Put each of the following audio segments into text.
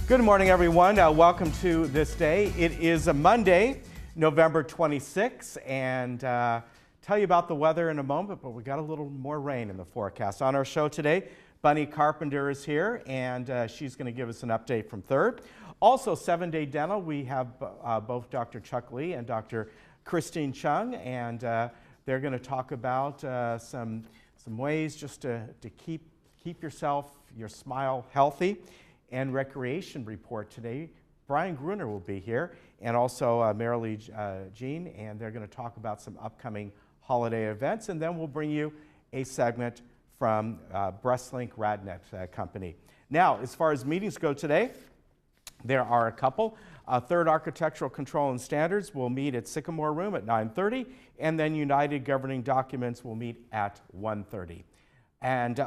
Good morning, everyone. Welcome to This Day. It is a Monday, November 26th, and tell you about the weather in a moment, but we got a little more rain in the forecast. On our show today, Bunny Carpenter is here, and she's going to give us an update from Third. Also, 7-Day Dental, we have both Dr. Chuck Lee and Dr. Christine Chung, and they're going to talk about some ways just to keep yourself, your smile healthy. And recreation report today. Brian Gruner will be here, and also Marilee Jean, and they're going to talk about some upcoming holiday events, and then we'll bring you a segment from Breastlink Radnet Company. Now, as far as meetings go today, there are a couple. Third Architectural Control and Standards will meet at Sycamore Room at 9:30, and then United Governing Documents will meet at 1:30. And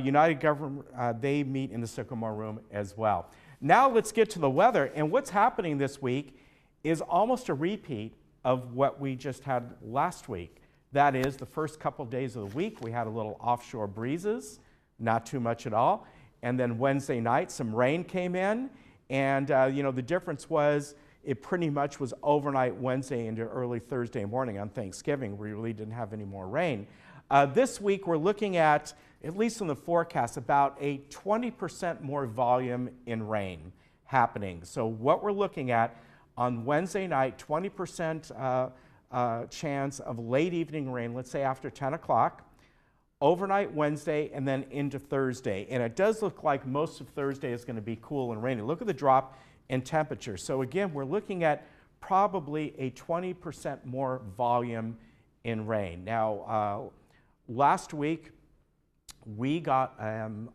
United Government, they meet in the Sycamore Room as well. Now let's get to the weather. And what's happening this week is almost a repeat of what we just had last week. That is, the first couple days of the week, we had a little offshore breezes, not too much at all. And then Wednesday night, some rain came in. And, the difference was it pretty much was overnight Wednesday into early Thursday morning on Thanksgiving. We really didn't have any more rain. This week, we're looking at least in the forecast, about a 20% more volume in rain happening. So what we're looking at on Wednesday night, 20% chance of late evening rain, let's say after 10 o'clock, overnight Wednesday, and then into Thursday. And it does look like most of Thursday is going to be cool and rainy. Look at the drop in temperature. So again, we're looking at probably a 20% more volume in rain. Now, last week, we got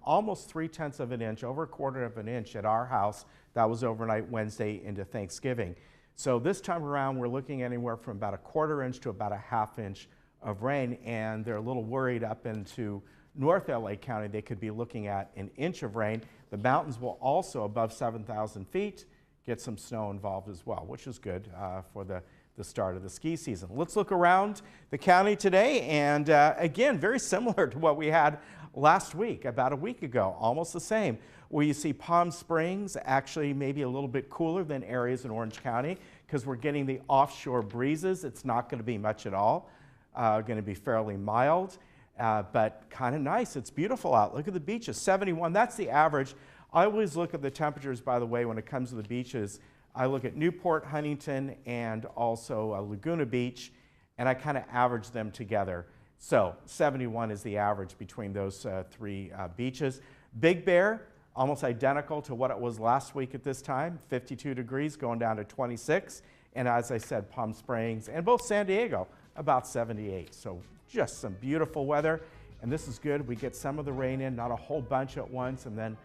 almost 3/10 of an inch, over 1/4 of an inch at our house. That was overnight Wednesday into Thanksgiving. So this time around, we're looking anywhere from about a 1/4 inch to about a 1/2 inch of rain, and they're a little worried up into North LA County. They could be looking at an inch of rain. The mountains will also, above 7,000 feet, get some snow involved as well, which is good for the start of the ski season. Let's look around the county today, and again, very similar to what we had last week, about a week ago, almost the same, where you see Palm Springs actually maybe a little bit cooler than areas in Orange County because we're getting the offshore breezes. It's not going to be much at all, going to be fairly mild, but kind of nice. It's beautiful out. Look at the beaches, 71, that's the average. I always look at the temperatures, by the way, when it comes to the beaches. I look at Newport, Huntington, and also Laguna Beach, and I kind of average them together. So 71 is the average between those three beaches. Big Bear, almost identical to what it was last week at this time, 52 degrees going down to 26. And as I said, Palm Springs and both San Diego, about 78. So just some beautiful weather. And this is good. We get some of the rain in, not a whole bunch at once, and then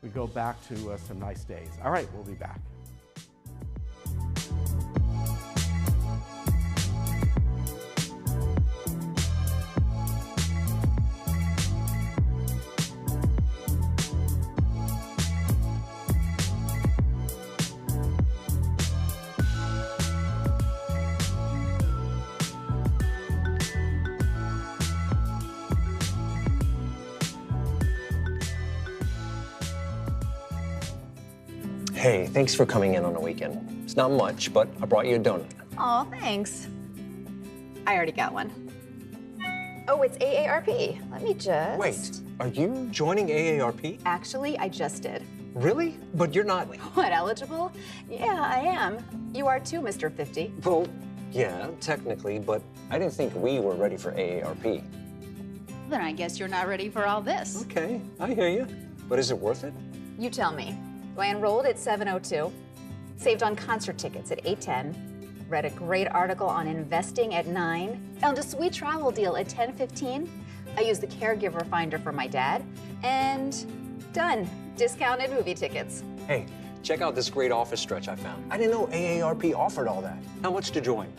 we go back to some nice days. All right, we'll be back. Hey, thanks for coming in on a weekend. It's not much, but I brought you a donut. Oh, thanks. I already got one. Oh, it's AARP. Let me just... Wait, are you joining AARP? Actually, I just did. Really? But you're not... What, eligible? Yeah, I am. You are too, Mr. 50. Well, yeah, technically, but I didn't think we were ready for AARP. Then I guess you're not ready for all this. Okay, I hear you. But is it worth it? You tell me. I enrolled at 7:02, saved on concert tickets at 8:10, read a great article on investing at 9, found a sweet travel deal at 10:15. I used the caregiver finder for my dad, and done. Discounted movie tickets. Hey, check out this great office stretch I found. I didn't know AARP offered all that. How much to join?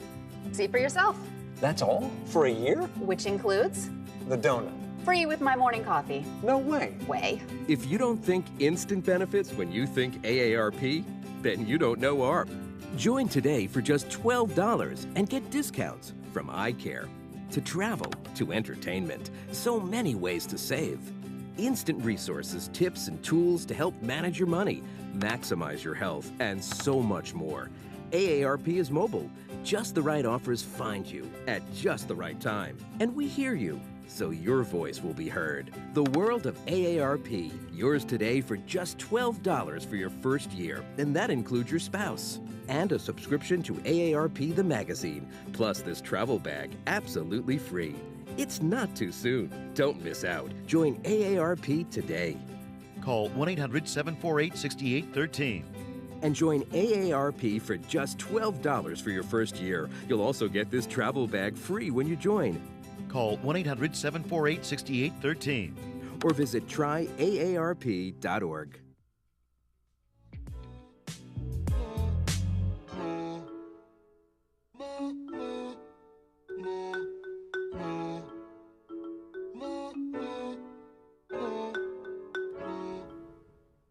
See for yourself. That's all? For a year? Which includes? The donut. Free with my morning coffee. No way. If you don't think instant benefits when you think AARP, then you don't know ARP. Join today for just $12 and get discounts from eye care to travel to entertainment. So many ways to save. Instant resources, tips, and tools to help manage your money, maximize your health, and so much more. AARP is mobile. Just the right offers find you at just the right time. And we hear you, so your voice will be heard. The world of AARP, yours today for just $12 for your first year, and that includes your spouse. And a subscription to AARP the magazine, plus this travel bag, absolutely free. It's not too soon. Don't miss out. Join AARP today. Call 1-800-748-6813. And join AARP for just $12 for your first year. You'll also get this travel bag free when you join. Call 1-800-748-6813. Or visit tryaarp.org.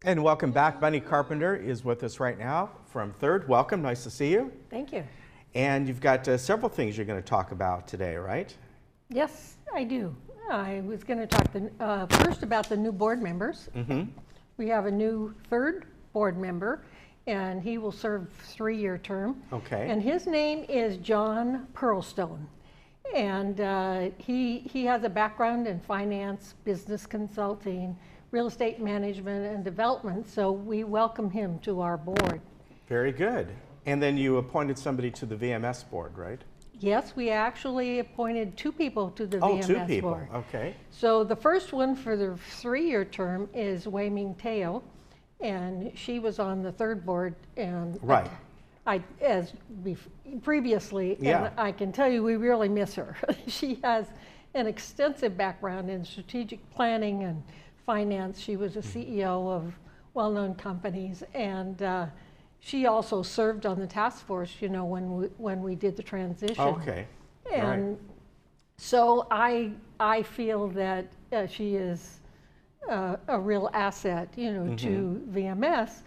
And welcome back. Bunny Carpenter is with us right now from Third. Welcome, nice to see you. Thank you. And you've got several things you're going to talk about today, right? Yes, I do. I was going to talk first about the new board members. We have a new third board member, and he will serve a 3-year term. Okay. And his name is John Pearlstone. And he has a background in finance, business consulting, real estate management, and development, so we welcome him to our board. Very good. And then you appointed somebody to the VMS board, right? Yes, we actually appointed 2 people to the VMS board. 2 people, okay. So the first one for the 3-year term is Wei Ming Teo, and she was on the third board, and Right. Previously, Yeah. and I can tell you we really miss her. She has an extensive background in strategic planning and finance. She was a CEO of well-known companies, and she also served on the task force, you know, when we did the transition. Okay. And right. so I feel that she is a real asset, you know, to VMS.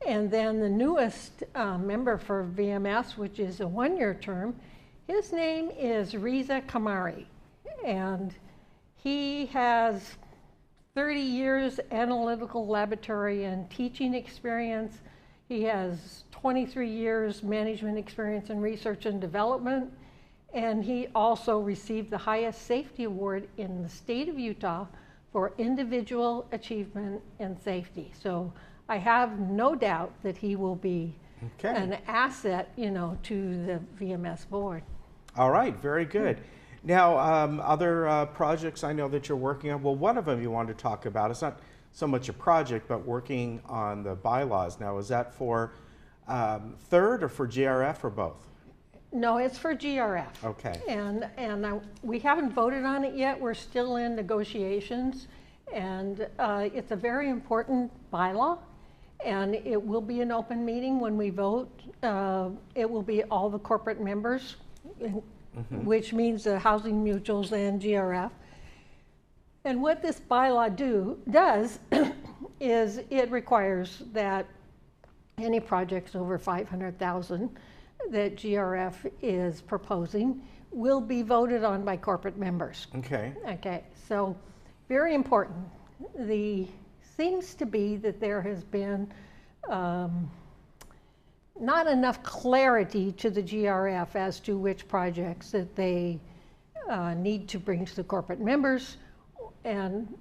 And then the newest member for VMS, which is a 1-year term, his name is Riza Kamari, and he has 30 years analytical laboratory and teaching experience. He has 23 years management experience in research and development, and he also received the highest safety award in the state of Utah for individual achievement in safety. So I have no doubt that he will be an asset, you know, to the VMS board. All right, very good. Now, other projects I know that you're working on, well, one of them you wanted to talk about, it's not so much a project, but working on the bylaws. Now, is that for Third or for GRF or both? No, it's for GRF. Okay. And we haven't voted on it yet. We're still in negotiations. And it's a very important bylaw. And it will be an open meeting when we vote. It will be all the corporate members, which means the housing mutuals and GRF. And what this bylaw does is it requires that any projects over 500,000 that GRF is proposing will be voted on by corporate members. Okay. Okay, so very important. Seems to be that there has been not enough clarity to the GRF as to which projects that they need to bring to the corporate members, and,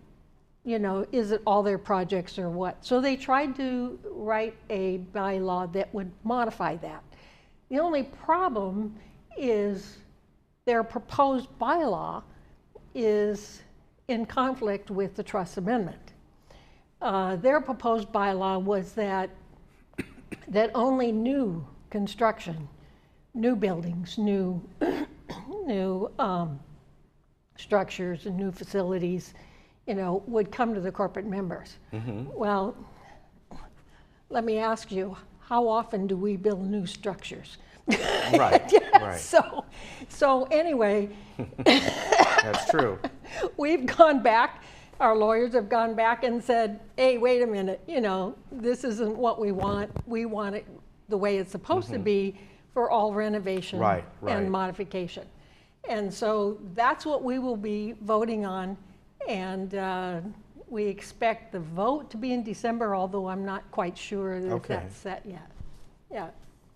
you know, is it all their projects or what? So they tried to write a bylaw that would modify that. The only problem is their proposed bylaw is in conflict with the trust amendment. Their proposed bylaw was that only new construction, new buildings, new structures and new facilities, you know, would come to the corporate members. Well, let me ask you, how often do we build new structures? Right, right. So anyway. That's true. We've gone back, our lawyers have gone back and said, hey, wait a minute, you know, this isn't what we want. We want it the way it's supposed to be for all renovation and modification. And so that's what we will be voting on. And We expect the vote to be in December, although I'm not quite sure that Okay. that's set yet. Yeah.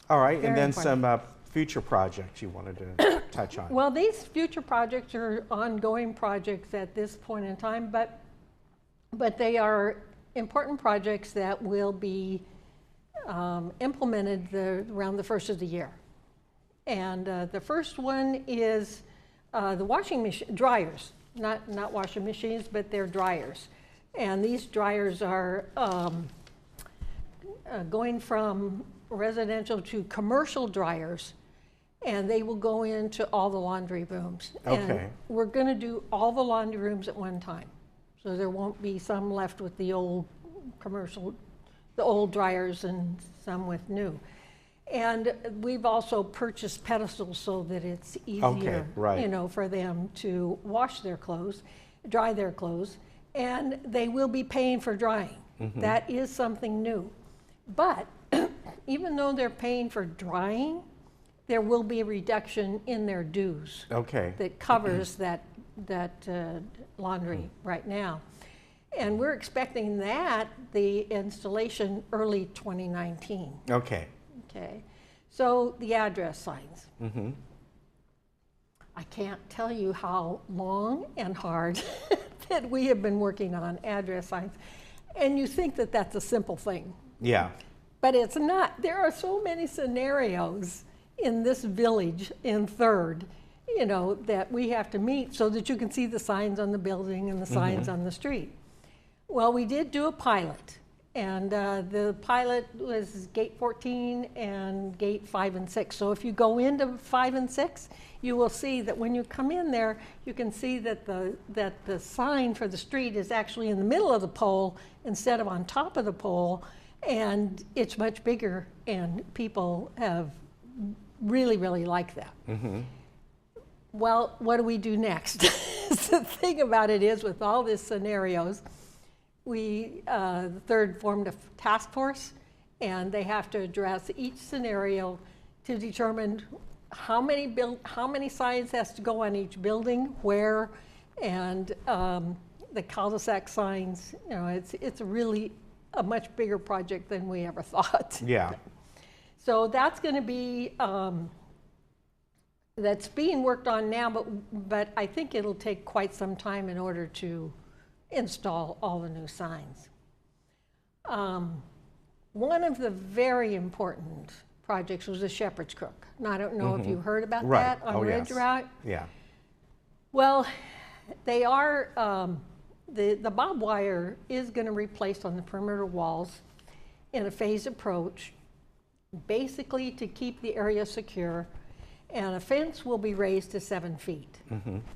All right, Very and then important. some future projects you wanted to touch on. Well, these future projects are ongoing projects at this point in time, but they are important projects that will be implemented around the first of the year. And the first one is the washing machine, dryers, not washing machines, but they're dryers. And these dryers are going from residential to commercial dryers, and they will go into all the laundry rooms. Okay. And we're going to do all the laundry rooms at one time. So there won't be some left with the old commercial, the old dryers, and some with new. And we've also purchased pedestals so that it's easier, right. you know, for them to wash their clothes, dry their clothes, and they will be paying for drying. That is something new. But even though they're paying for drying, there will be a reduction in their dues Okay. that covers that laundry right now. And we're expecting that, the installation, early 2019. Okay. Okay, so the address signs. I can't tell you how long and hard that we have been working on address signs. And you think that that's a simple thing, Yeah. but it's not. There are so many scenarios in this village in Third, you know, that we have to meet so that you can see the signs on the building and the signs on the street. Well, we did do a pilot. And the pilot was gate 14 and gate 5 and 6. So if you go into 5 and 6, you will see that when you come in there, you can see that the sign for the street is actually in the middle of the pole instead of on top of the pole, and it's much bigger, and people have really, really liked that. Well, what do we do next? The thing about it is, with all these scenarios, we, the Third, formed a task force, and they have to address each scenario to determine how many signs has to go on each building, where, and the cul-de-sac signs. You know, it's really a much bigger project than we ever thought. Yeah. So that's going to be, that's being worked on now, but I think it'll take quite some time in order to install all the new signs. One of the very important projects was the Shepherd's Crook. Now, I don't know if you heard about Right. that on Oh, Ridge yes. Route. Yeah. Well, they are, the barbed wire is going to replace on the perimeter walls in a phased approach, basically to keep the area secure, and a fence will be raised to 7 feet.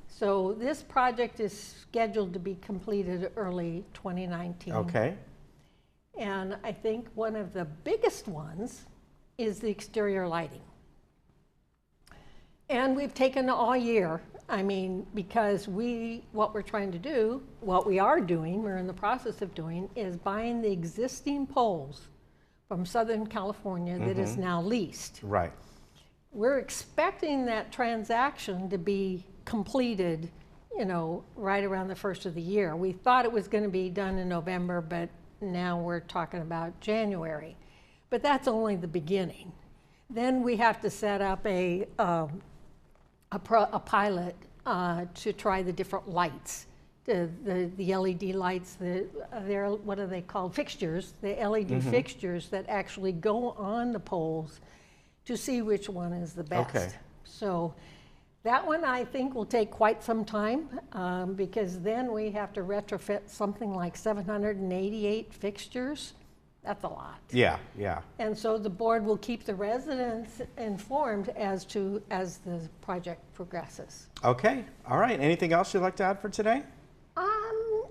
So this project is scheduled to be completed early 2019. Okay. And I think one of the biggest ones is the exterior lighting. And we've taken all year, I mean, because what we're trying to do, what we are doing, we're in the process of doing, is buying the existing poles from Southern California that is now leased. Right. We're expecting that transaction to be completed, you know, right around the first of the year. We thought it was going to be done in November, but now we're talking about January. But that's only the beginning. Then we have to set up a pilot to try the different lights, the LED lights. They're what are they called? Fixtures. The LED fixtures that actually go on the poles, to see which one is the best. Okay. So that one I think will take quite some time, because then we have to retrofit something like 788 fixtures. That's a lot. Yeah. Yeah. And so the board will keep the residents informed as the project progresses. Okay. All right. Anything else you'd like to add for today?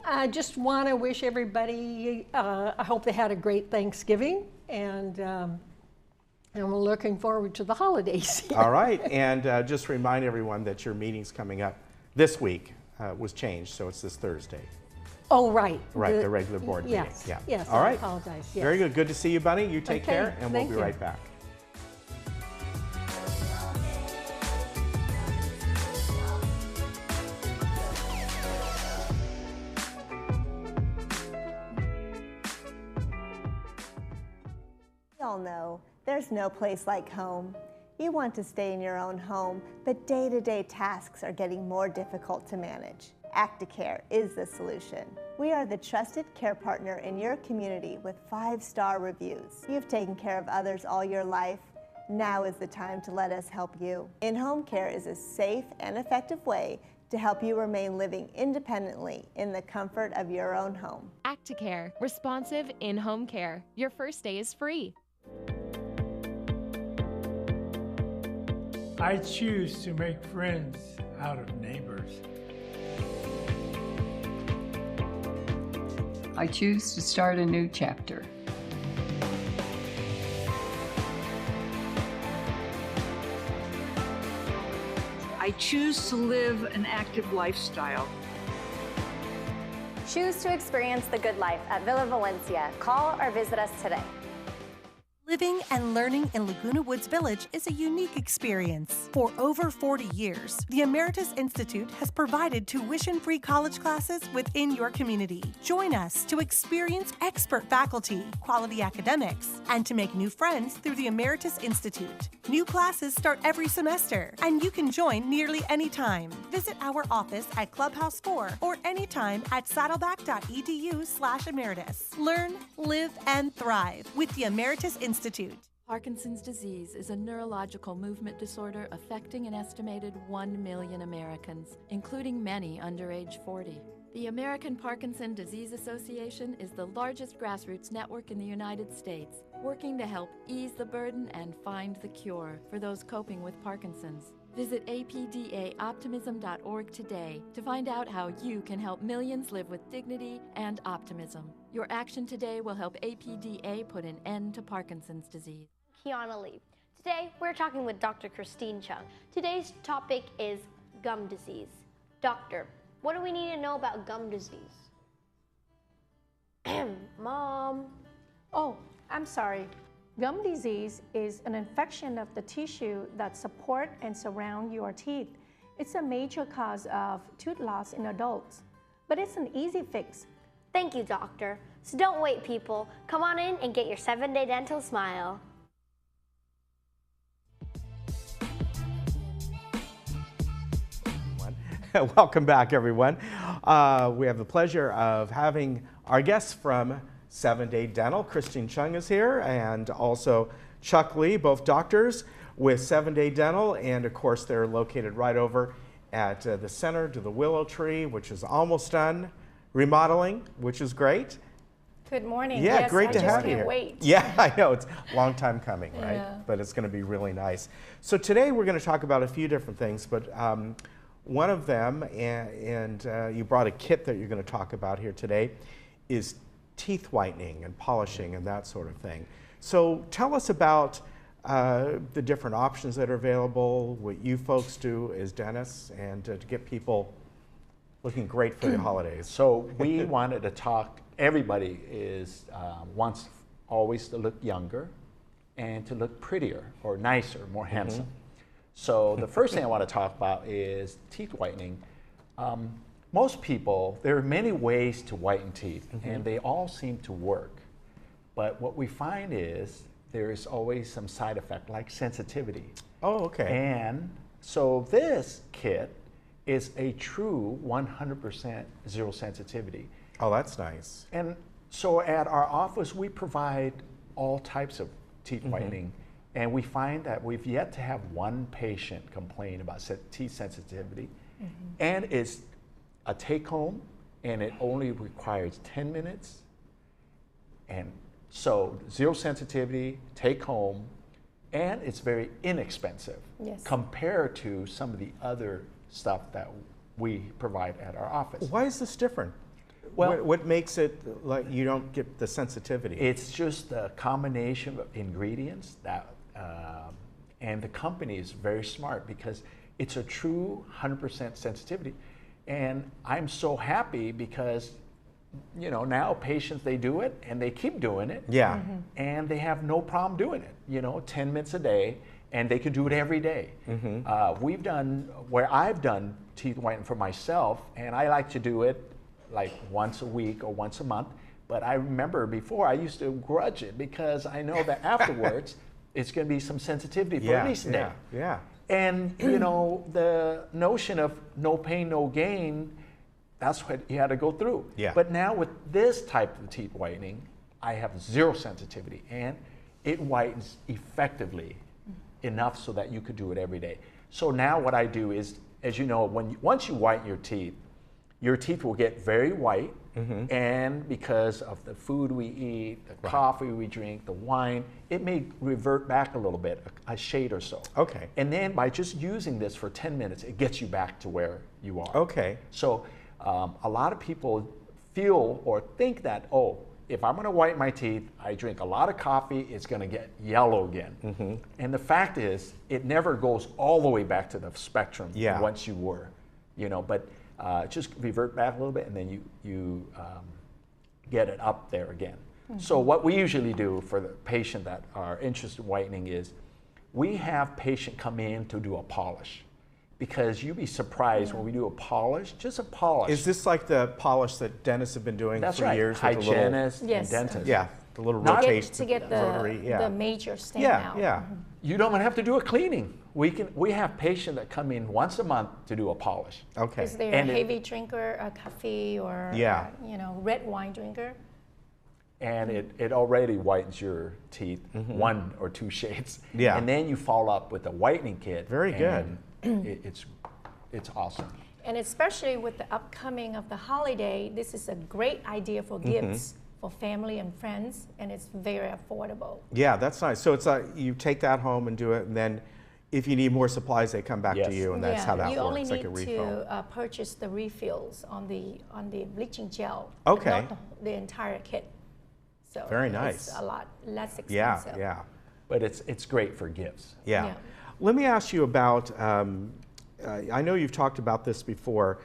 I just want to wish everybody, I hope they had a great Thanksgiving, and we're looking forward to the holidays. All right. And just remind everyone that your meeting's coming up this week was changed, so it's this Thursday. Oh, right. Right, the regular board meeting. Yes, Yeah. yes, All I right. apologize. Yes. Very good. Good to see you, Bunny. You take Okay, care, and we'll thank be you. right back. We all know there's no place like home. You want to stay in your own home, but day-to-day tasks are getting more difficult to manage. Acticare is the solution. We are the trusted care partner in your community with 5-star reviews. You've taken care of others all your life. Now is the time to let us help you. In-home care is a safe and effective way to help you remain living independently in the comfort of your own home. Acticare, responsive in-home care. Your first day is free. I choose to make friends out of neighbors. I choose to start a new chapter. I choose to live an active lifestyle. Choose to experience the good life at Villa Valencia. Call or visit us today. Living and learning in Laguna Woods Village is a unique experience. For over 40 years, the Emeritus Institute has provided tuition-free college classes within your community. Join us to experience expert faculty, quality academics, and to make new friends through the Emeritus Institute. New classes start every semester, and you can join nearly any time. Visit our office at Clubhouse 4 or anytime at saddleback.edu/emeritus. Learn, live, and thrive with the Emeritus Institute. Parkinson's disease is a neurological movement disorder affecting an estimated 1 million Americans, including many under age 40. The American Parkinson Disease Association is the largest grassroots network in the United States, working to help ease the burden and find the cure for those coping with Parkinson's. Visit apdaoptimism.org today to find out how you can help millions live with dignity and optimism. Your action today will help APDA put an end to Parkinson's disease. Kiana Lee. Today, we're talking with Dr. Christine Chung. Today's topic is gum disease. Doctor, what do we need to know about gum disease? Mom. Oh, I'm sorry. Gum disease is an infection of the tissue that support and surround your teeth. It's a major cause of tooth loss in adults, but it's an easy fix. Thank you, doctor. So don't wait, people. Come on in and get your 7-day dental smile. Welcome back, everyone. We have the pleasure of having our guests from 7-Day Dental. Christine Chung is here, and also Chuck Lee, both doctors with 7-Day Dental, and of course they're located right over at the center to the Willow Tree, which is almost done remodeling, which is great. Good morning. Yeah, yes, great to have you here. here. Wait. Yeah, I know, it's a long time coming, right? Yeah. But it's going to be really nice. So today we're going to talk about a few different things, but one of them, and you brought a kit that you're going to talk about here today, is teeth whitening and polishing and that sort of thing. So tell us about the different options that are available, what you folks do as dentists, and to get people looking great for the holidays. So we wanted to talk, everybody wants always to look younger and to look prettier or nicer, more handsome. So the first thing I want to talk about is teeth whitening. Most people, there are many ways to whiten teeth, and they all seem to work. But what we find is there is always some side effect, like sensitivity. Oh, okay. And so this kit is a true 100% zero sensitivity. Oh, that's nice. And so at our office, we provide all types of teeth whitening. And we find that we've yet to have one patient complain about teeth sensitivity. And it's a take-home, and it only requires 10 minutes. And so zero sensitivity, take-home, and it's very inexpensive compared to some of the other stuff that we provide at our office. Why is this different? Well, what makes it like you don't get the sensitivity? It's just a combination of ingredients that, and the company is very smart because it's a true 100% sensitivity. And I'm so happy because, you know, now patients, they do it and they keep doing it. Yeah. And they have no problem doing it, you know, 10 minutes a day, and they can do it every day. We've done, where I've done teeth whitening for myself, and I like to do it like once a week or once a month, But I remember before I used to grudge it because I know that afterwards it's going to be some sensitivity for at least a day. Yeah. And you know, the notion of no pain, no gain, that's what you had to go through. Yeah. But now with this type of teeth whitening, I have zero sensitivity, and it whitens effectively enough so that you could do it every day. So now what I do is, as you know, once you whiten your teeth will get very white, and because of the food we eat, the coffee we drink, the wine, it may revert back a little bit, a shade or so. Okay. And then by just using this for 10 minutes, it gets you back to where you are. Okay. So a lot of people feel or think that, oh, if I'm going to whiten my teeth, I drink a lot of coffee, it's going to get yellow again. And the fact is, it never goes all the way back to the spectrum once you were, you know, but just revert back a little bit, and then you get it up there again. So what we usually do for the patient that are interested in whitening is we have patient come in to do a polish, because you'd be surprised when we do a polish, just a polish. Is this like the polish that dentists have been doing for years? Hygienists with the and dentists. Yeah, the little rotation. To get the major stain out. Yeah. You don't have to do a cleaning. We have patients that come in once a month to do a polish. Okay. Is there a heavy drinker, a coffee, or you know, red wine drinker? And it already whitens your teeth 1 or 2 shades. Yeah. And then you follow up with a whitening kit. Very good. It's awesome. And especially with the upcoming of the holiday, this is a great idea for gifts for family and friends, and it's very affordable. Yeah, that's nice. So it's you take that home and do it, and then if you need more supplies, they come back to you, and that's how that works. You only like a need refill. to purchase the refills on the bleaching gel. Okay. Not the entire kit. So very nice. It's a lot less expensive. Yeah. But it's great for gifts. Yeah. Let me ask you about. I know you've talked about this before.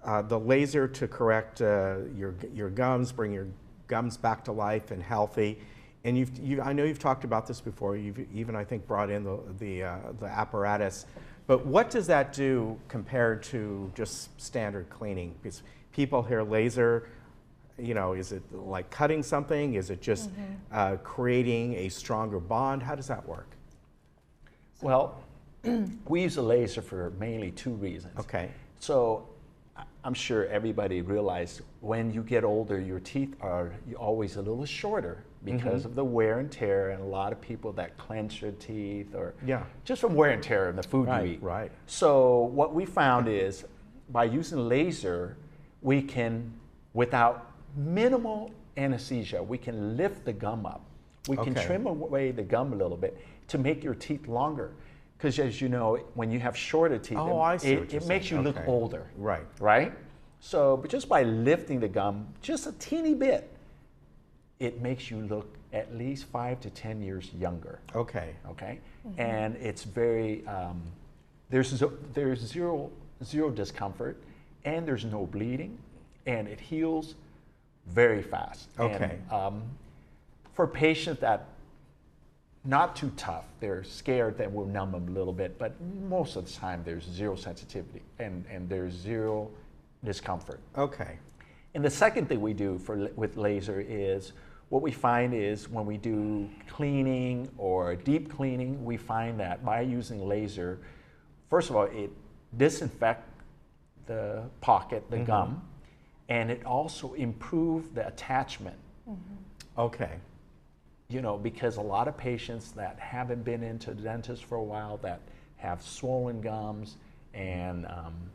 The laser to correct your gums, bring your gums back to life and healthy. And I know you've talked about this before. You've even, I think, brought in the apparatus. But what does that do compared to just standard cleaning? Because people hear laser, you know, is it like cutting something? Is it just creating a stronger bond? How does that work? Well, we use a laser for mainly 2 reasons. Okay. So I'm sure everybody realized when you get older, your teeth are always a little shorter because of the wear and tear, and a lot of people that clench their teeth or just from wear and tear and the food you eat. Right. So what we found is by using laser, we can, without minimal anesthesia, we can lift the gum up. We can trim away the gum a little bit to make your teeth longer. Because as you know, when you have shorter teeth, it makes you look older. Right. Right? So, but just by lifting the gum just a teeny bit, it makes you look at least 5 to 10 years younger. Okay. Okay? And it's very, there's zero discomfort, and there's no bleeding, and it heals very fast. Okay. And, for patients that not too tough, they're scared that we'll numb them a little bit, but most of the time there's zero sensitivity and there's zero discomfort. Okay. And the second thing we do with laser is, what we find is when we do cleaning or deep cleaning, we find that by using laser, first of all, it disinfects the pocket, the gum, and it also improves the attachment. Okay. You know, because a lot of patients that haven't been into the dentist for a while, that have swollen gums and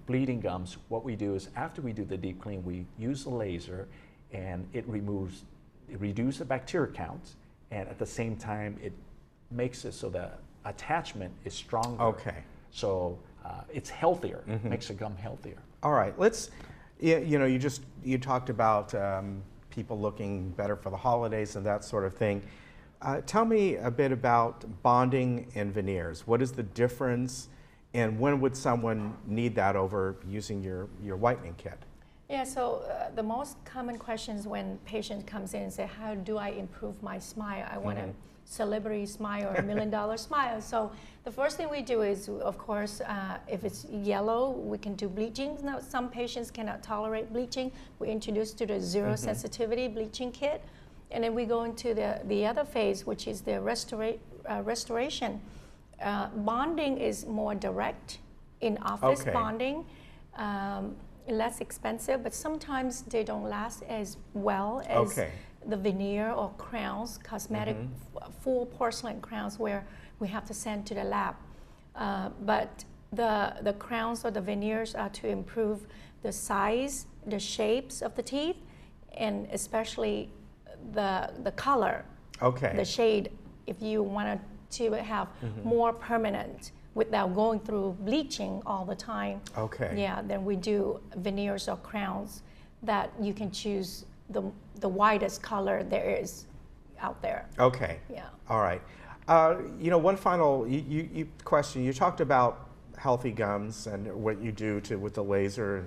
bleeding gums, what we do is after we do the deep clean, we use the laser, and it reduces the bacteria counts, and at the same time, it makes it so the attachment is stronger. Okay. So it's healthier, makes the gum healthier. All right, you know, you talked about people looking better for the holidays and that sort of thing. Tell me a bit about bonding and veneers. What is the difference, and when would someone need that over using your whitening kit? Yeah, so the most common questions when patient comes in and say, how do I improve my smile? I want a celebrity smile or $1 million smile. So the first thing we do is, of course, if it's yellow, we can do bleaching. Now, some patients cannot tolerate bleaching. We introduce to the zero sensitivity bleaching kit. And then we go into the other phase, which is the restoration. Bonding is more direct, in-office bonding. Less expensive, but sometimes they don't last as well as the veneer or crowns, cosmetic full porcelain crowns where we have to send to the lab. But the crowns or the veneers are to improve the size, the shapes of the teeth, and especially the color, the shade, if you wanted to have more permanent without going through bleaching all the time. Yeah, then we do veneers or crowns that you can choose the widest color there is out there. Yeah. All right. You know, one final question. You talked about healthy gums and what you do with the laser,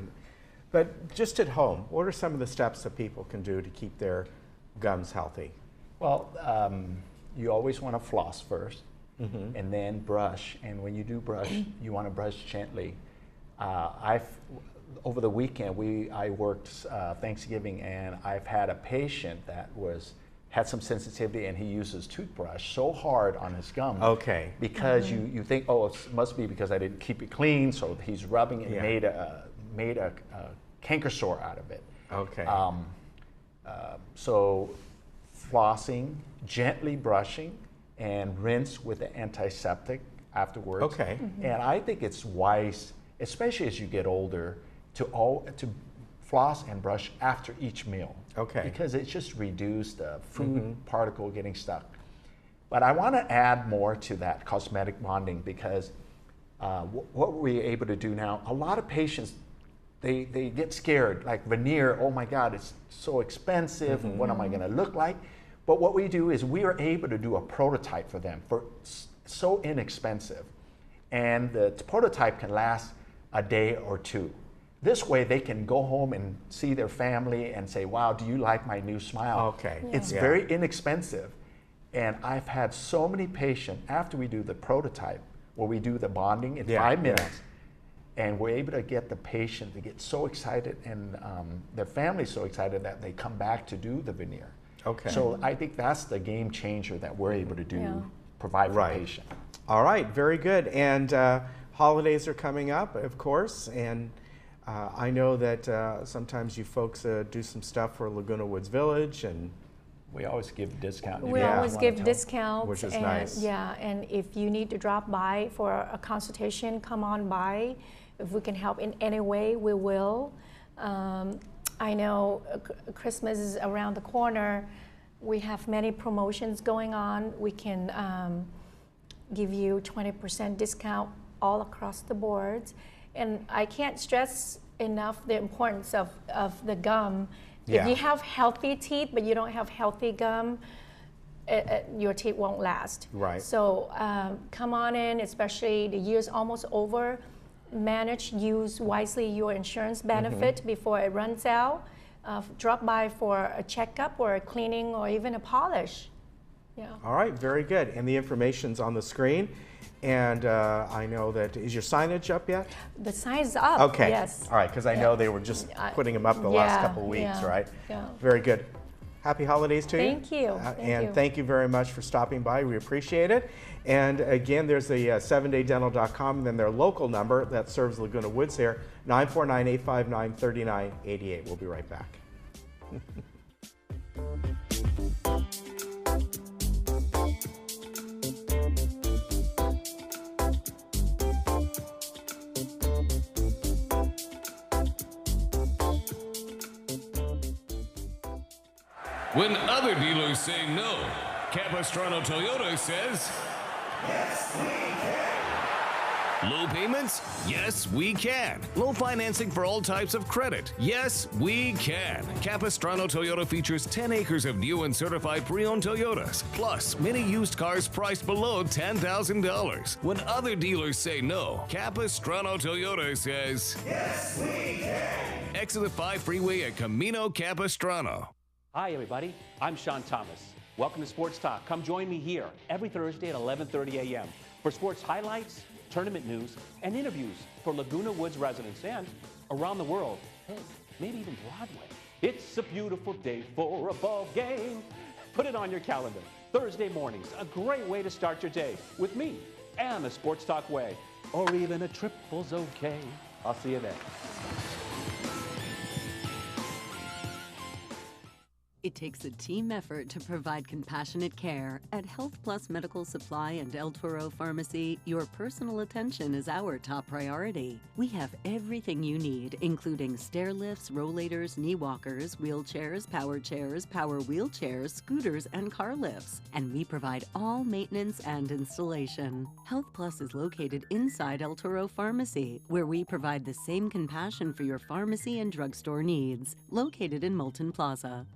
but just at home, what are some of the steps that people can do to keep their gums healthy? Well, you always want to floss first. And then brush, and when you do brush, you want to brush gently. Over the weekend, I worked Thanksgiving, and I've had a patient that had some sensitivity, and he uses toothbrush so hard on his gum. Because you think, oh, it must be because I didn't keep it clean, so he's rubbing it, made a canker sore out of it. So flossing, gently brushing, and rinse with the antiseptic afterwards. And I think it's wise, especially as you get older, to floss and brush after each meal. Because it just reduces the food particle getting stuck. But I want to add more to that cosmetic bonding, because what we're able to do now, a lot of patients, they get scared, like veneer, oh my God, it's so expensive, and what am I going to look like? But what we do is we are able to do a prototype for them for so inexpensive. And the prototype can last a day or two. This way they can go home and see their family and say, wow, do you like my new smile? It's very inexpensive. And I've had so many patients, after we do the prototype, where we do the bonding in 5 minutes, and we're able to get the patient to get so excited, and their family so excited that they come back to do the veneer. So I think that's the game changer that we're able to do, provide for the patient. All right, very good. And holidays are coming up, of course, and I know that sometimes you folks do some stuff for Laguna Woods Village, and we always give discounts. We always give discounts, which is nice. Yeah, and if you need to drop by for a consultation, come on by. If we can help in any way, we will. I know Christmas is around the corner. We have many promotions going on. We can give you 20% discount all across the board. And I can't stress enough the importance of the gum. If you have healthy teeth, but you don't have healthy gum, your teeth won't last. So come on in, especially the year's almost over. Use wisely your insurance benefit before it runs out. Drop by for a checkup or a cleaning or even a polish. All right, very good. And the information's on the screen. And I know that, is your signage up yet? The sign's up, yes. All right, because I know they were just putting them up the last couple of weeks, right? Very good. Happy holidays to you. Thank you. Thank you very much for stopping by. We appreciate it. And again, there's the 7daydental.com, and then their local number that serves Laguna Woods here, 949-859-3988. We'll be right back. When other dealers say no, Capistrano Toyota says, yes, we can. Low payments? Yes, we can. Low financing for all types of credit? Yes, we can. Capistrano Toyota features 10 acres of new and certified pre-owned Toyotas, plus many used cars priced below $10,000. When other dealers say no, Capistrano Toyota says, yes, we can. Exit the 5 freeway at Camino Capistrano. Hi, everybody. I'm Sean Thomas. Welcome to Sports Talk. Come join me here every Thursday at 11:30 a.m. for sports highlights, tournament news, and interviews for Laguna Woods residents and around the world. Hey, maybe even Broadway. It's a beautiful day for a ball game. Put it on your calendar. Thursday mornings, a great way to start your day with me and the Sports Talk way. Or even a triple's okay. I'll see you then. It takes a team effort to provide compassionate care. At Health Plus Medical Supply and El Toro Pharmacy, your personal attention is our top priority. We have everything you need, including stair lifts, rollators, knee walkers, wheelchairs, power wheelchairs, scooters, and car lifts. And we provide all maintenance and installation. Health Plus is located inside El Toro Pharmacy, where we provide the same compassion for your pharmacy and drugstore needs. Located in Moulton Plaza.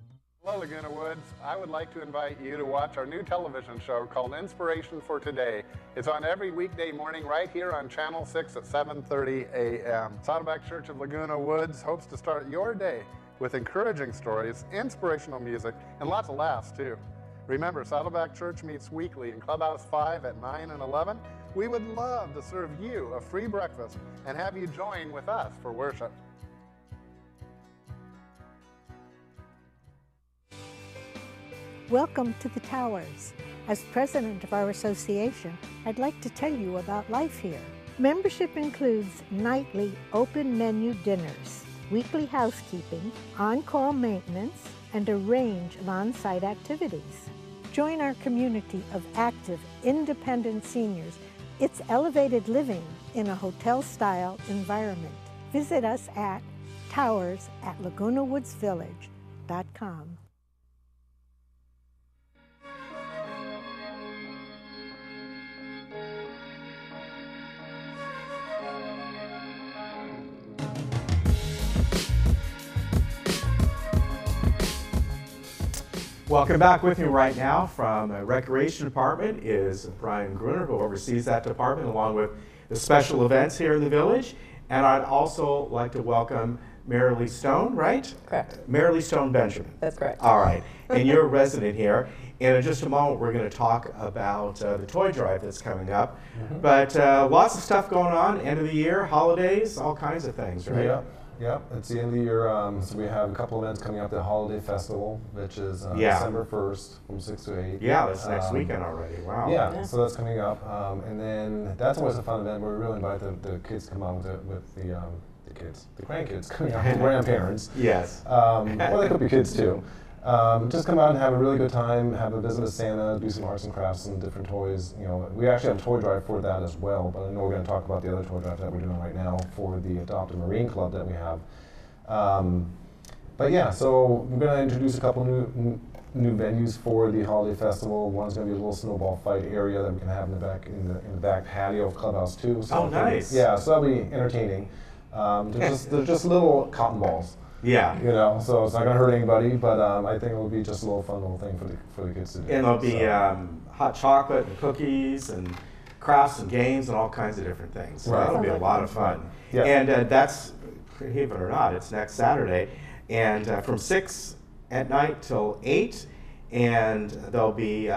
Hello, Laguna Woods. I would like to invite you to watch our new television show called Inspiration for Today. It's on every weekday morning right here on Channel 6 at 7:30 a.m. Saddleback Church of Laguna Woods hopes to start your day with encouraging stories, inspirational music, and lots of laughs, too. Remember, Saddleback Church meets weekly in Clubhouse 5 at 9 and 11. We would love to serve you a free breakfast and have you join with us for worship. Welcome to the Towers. As president of our association, I'd like to tell you about life here. Membership includes nightly open menu dinners, weekly housekeeping, on-call maintenance, and a range of on-site activities. Join our community of active, independent seniors. It's elevated living in a hotel-style environment. Visit us at towers@lagunawoodsvillage.com. Welcome back. With me right now from the Recreation Department is Brian Gruner, who oversees that department along with the special events here in the village. And I'd also like to welcome Marilee Stone, right? Correct. Marilee Stone Benjamin. That's correct. All right. And you're a resident here. And in just a moment, we're going to talk about the toy drive that's coming up. Mm-hmm. But lots of stuff going on, end of the year, holidays, all kinds of things, right? Yeah, it's the end of the year, so we have a couple events coming up. The Holiday Festival, which is December 1st from 6 to 8. Yeah, that's next weekend already. Wow. Yeah, so that's coming up. And then that's always a fun event where we really invite the kids to come out with the grandkids coming out, the grandparents. Yes. Or they could be kids too. Just come out and have a really good time, have a visit with Santa, do some arts and crafts and different toys. You know, we actually have a toy drive for that as well, but I know we're going to talk about the other toy drive that we're doing right now for the Adopt a Marine Club that we have. But yeah, so we're going to introduce a couple new venues for the Holiday Festival. One's going to be a little snowball fight area that we can have in the back patio of Clubhouse 2. So nice. Yeah, so that'll be entertaining. They're just little cotton balls. Yeah. You know, so it's not going to hurt anybody, but I think it'll be just a little fun little thing for the kids to do. And there'll be hot chocolate and cookies and crafts and games and all kinds of different things. So that'll be a lot of fun. Yeah. And that's, believe it or not, it's next Saturday. And from 6 at night till 8. And there'll be,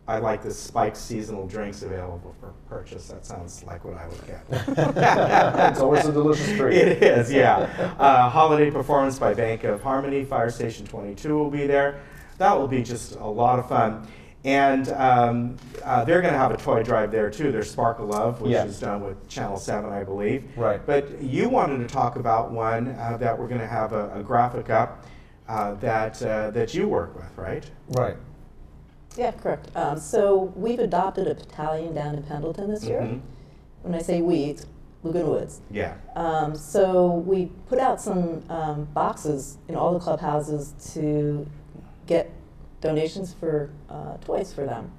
I like the spiked seasonal drinks available for purchase. That sounds like what I would get. It's always a delicious treat. It is, yeah. Holiday performance by Bank of Harmony. Fire Station 22 will be there. That will be just a lot of fun. And they're going to have a toy drive there too. There's Spark of Love, which is done with Channel 7, I believe. Right. But you wanted to talk about one that we're going to have a graphic up that you work with, right? Right. Yeah, correct. So we've adopted a battalion down in Pendleton this year. When I say we, it's Laguna Woods. Yeah. So we put out some boxes in all the clubhouses to get donations for toys for them.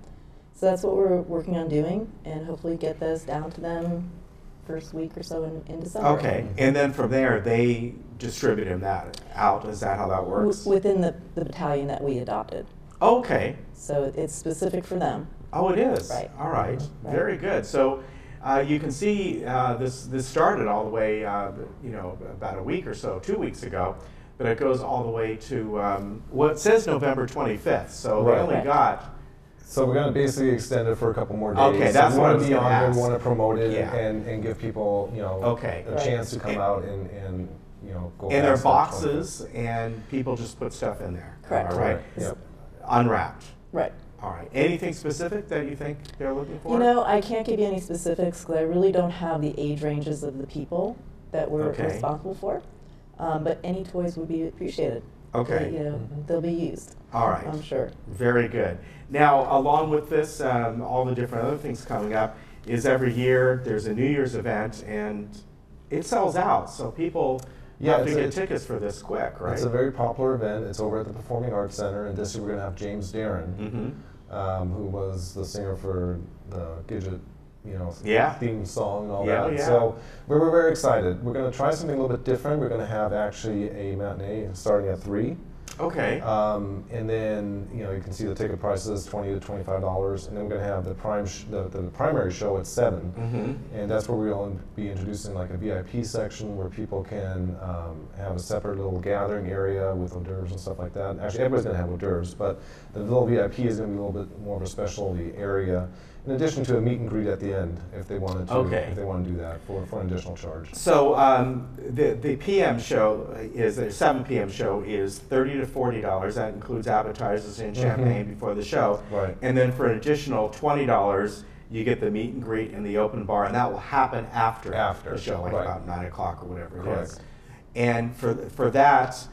So that's what we're working on doing, and hopefully get those down to them first week or so in December. Okay, and then from there, they distribute that out. Is that how that works? Within the battalion that we adopted. Okay. So it's specific for them. Oh, it is? Right. All right. Right. Very good. So you can see this started all the way, about a week or so, 2 weeks ago, but it goes all the way to, it says November 25th, so they only got... So we're going to basically extend it for a couple more days. Okay, that's so what I we was want to going be to on ask. there, we want to promote it Yeah. and give people, a chance to come out and go And there are past that boxes, and people just put stuff in there. Correct. All right? Yep. Unwrapped. Right. All right. Anything specific that you think they're looking for? You know, I can't give you any specifics because I really don't have the age ranges of the people that we're responsible for. But any toys would be appreciated. Okay. They'll be used. All right. I'm sure. Very good. Now, along with this, all the different other things coming up is every year there's a New Year's event, and it sells out. So people have to get tickets for this quick, right? It's a very popular event. It's over at the Performing Arts Center, and this year we're going to have James Darren, who was the singer for the Gidget, theme song and all that. Yeah. So we're very excited. We're going to try something a little bit different. We're going to have actually a matinee starting at 3. Okay. And then you can see the ticket prices, $20 to $25, and then we're going to have the primary show at 7, and that's where we'll be introducing like a VIP section where people can have a separate little gathering area with hors d'oeuvres and stuff like that. Actually, everybody's going to have hors d'oeuvres, but the little VIP is going to be a little bit more of a specialty area. In addition to a meet and greet at the end, if they wanted to, if they want to do that for an additional charge. So the PM show is the 7 p.m. show is $30 to $40. That includes appetizers and champagne before the show. Right. And then for an additional $20, you get the meet and greet in the open bar, and that will happen after the show, like about 9 o'clock or whatever it is. And for that,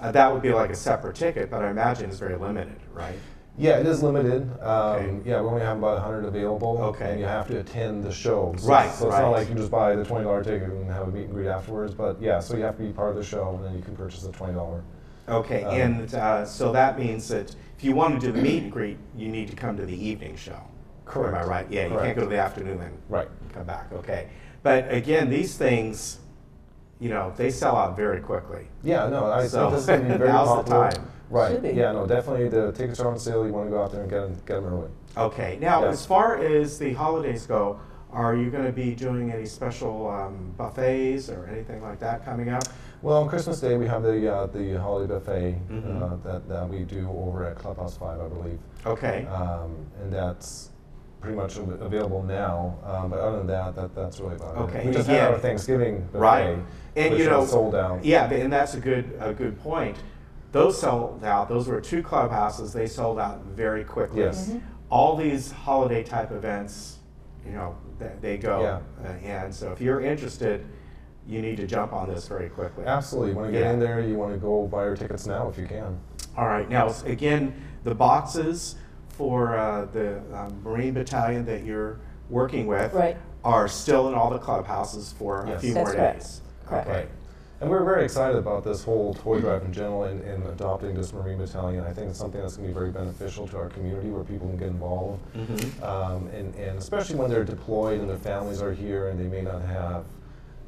that would be like a separate ticket, but I imagine it's very limited, right? Yeah, it is limited. Yeah, we only have about 100 available, and you have to attend the show. So it's not like you just buy the $20 ticket and have a meet and greet afterwards, but yeah, so you have to be part of the show, and then you can purchase the $20. Okay, and so that means that if you want to do the meet and greet, you need to come to the evening show. Correct. Am I right? Yeah, you can't go to the afternoon and come back. Okay, but again, these things, they sell out very quickly. Yeah, no, I think this is going to be very popular. Now's the time. Right. Yeah, no, definitely the tickets are on sale. You want to go out there and get them early. Okay. Now, as far as the holidays go, are you going to be doing any special buffets or anything like that coming up? Well, on Christmas Day we have the holiday buffet that we do over at Clubhouse 5, I believe. Okay. And that's pretty much available now. But other than that, that's really about it. We just had our Thanksgiving buffet, and which was sold out. Yeah, and that's a good point. Those sold out. Those were 2 clubhouses. They sold out very quickly. Yes. All these holiday type events, they go. Yeah. And so if you're interested, you need to jump on this very quickly. Absolutely. You want to get in there, you want to go buy your tickets now if you can. All right. Now, again, the boxes for the Marine Battalion that you're working with are still in all the clubhouses for a few more days. Correct. Okay. And we're very excited about this whole toy drive in general and adopting this Marine Battalion. I think it's something that's going to be very beneficial to our community where people can get involved. And especially when they're deployed and their families are here and they may not have,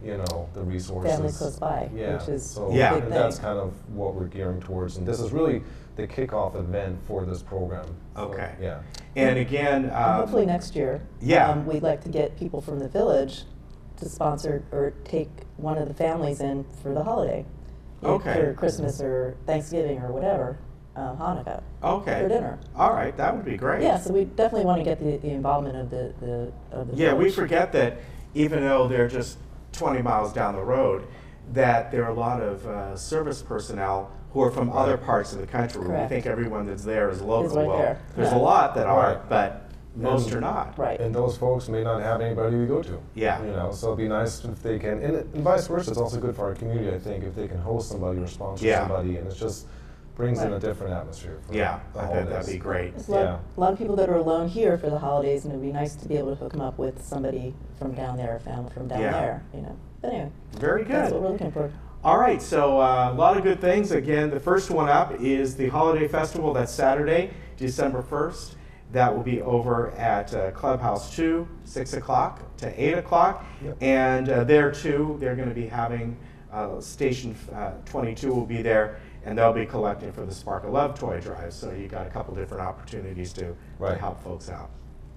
the resources. Family close by, which is a big thing. That's kind of what we're gearing towards. And this is really the kickoff event for this program. Okay. So, yeah. And again, hopefully next year, we'd like to get people from the village to sponsor or take one of the families in for the holiday. For Christmas or Thanksgiving or whatever, Hanukkah. For dinner. All right, that would be great. Yeah, so we definitely want to get the involvement of the Yeah, village. we forget that even though they're just 20 miles down the road, that there are a lot of service personnel who are from other parts of the country. We think everyone that's there is local. Right there's a lot that are, but most are not. And those folks may not have anybody to go to. Yeah. So it'd be nice if they can, and vice versa. It's also good for our community, I think, if they can host somebody or sponsor somebody, and it just brings in a different atmosphere. For the holidays. That'd be great. There's a lot of people that are alone here for the holidays, and it'd be nice to be able to hook them up with somebody from down there, a family from down there. But anyway. Very good. That's what we're looking for. All right, so a lot of good things. Again, the first one up is the Holiday Festival. That's Saturday, December 1st. That will be over at Clubhouse 2, 6 o'clock to 8 o'clock. Yep. And there too, they're going to be having Station 22 will be there, and they'll be collecting for the Spark of Love toy drive. So you've got a couple different opportunities to help folks out.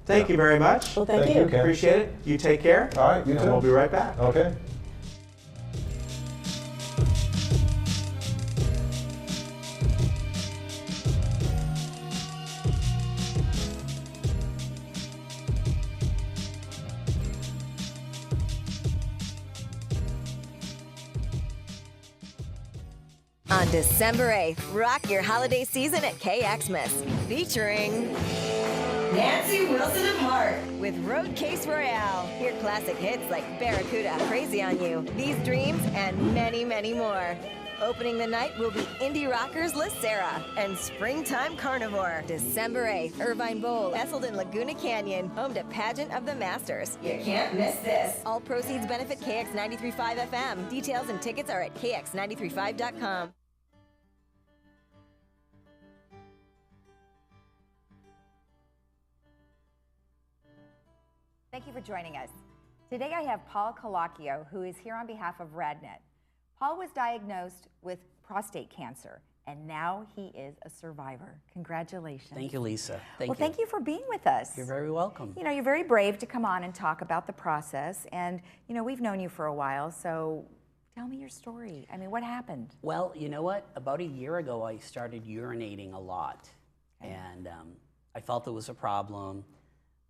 Thank you very much. Well, thank you. Appreciate it. You take care. All right, you too. And we'll be right back. Okay. On December 8th, rock your holiday season at KXmas, featuring Nancy Wilson of Heart with Road Case Royale. Hear classic hits like Barracuda, Crazy on You, These Dreams, and many, many more. Opening the night will be indie rockers La Sera and Springtime Carnivore. December 8th, Irvine Bowl, nestled in Laguna Canyon, home to Pageant of the Masters. You can't miss this. All proceeds benefit KX 93.5 FM. Details and tickets are at kx935.com. Thank you for joining us. Today I have Paul Calacchio, who is here on behalf of RadNet. Paul was diagnosed with prostate cancer, and now he is a survivor. Congratulations. Thank you, Lisa. Thank you for being with us. You're very welcome. You know, you're very brave to come on and talk about the process, and you know, we've known you for a while, so tell me your story. I mean, what happened? Well, you know what? About a year ago, I started urinating a lot, and I felt there was a problem.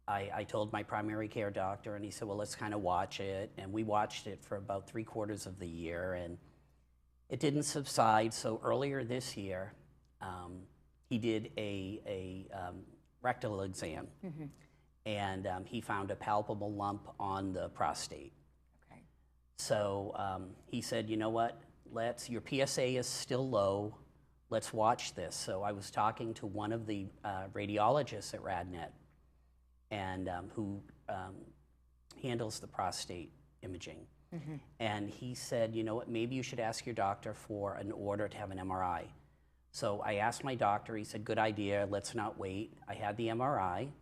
I told my primary care doctor, and he said, well, let's kind of watch it. And we watched it for about 3/4 of the year, and it didn't subside. So earlier this year, he did a rectal exam, and he found a palpable lump on the prostate. Okay. So he said, you know what, your PSA is still low. Let's watch this. So I was talking to one of the radiologists at RadNet, and who handles the prostate imaging. And he said, you know what, maybe you should ask your doctor for an order to have an MRI. So I asked my doctor, he said, good idea, let's not wait. I had the MRI,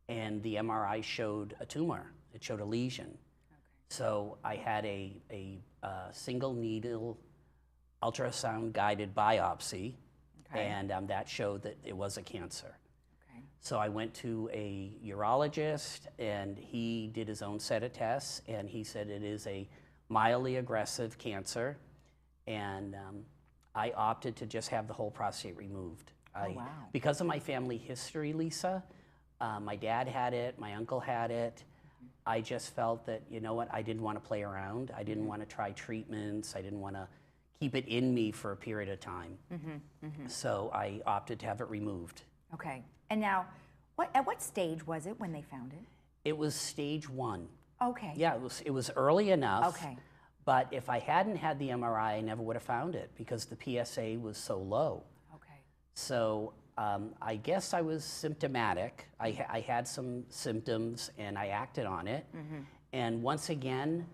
and the MRI showed a tumor. It showed a lesion. So I had a single needle ultrasound guided biopsy, and that showed that it was a cancer. So I went to a urologist, and he did his own set of tests, and he said it is a mildly aggressive cancer, and I opted to just have the whole prostate removed. Wow. Because of my family history, Lisa, my dad had it, my uncle had it. I just felt that, you know what, I didn't want to play around. I didn't want to try treatments. I didn't want to keep it in me for a period of time. So I opted to have it removed. Okay. And now, at what stage was it when they found it? It was stage 1. Okay. Yeah, it was early enough. Okay. But if I hadn't had the MRI, I never would have found it because the PSA was so low. Okay. So I guess I was symptomatic. I had some symptoms, and I acted on it. And once again,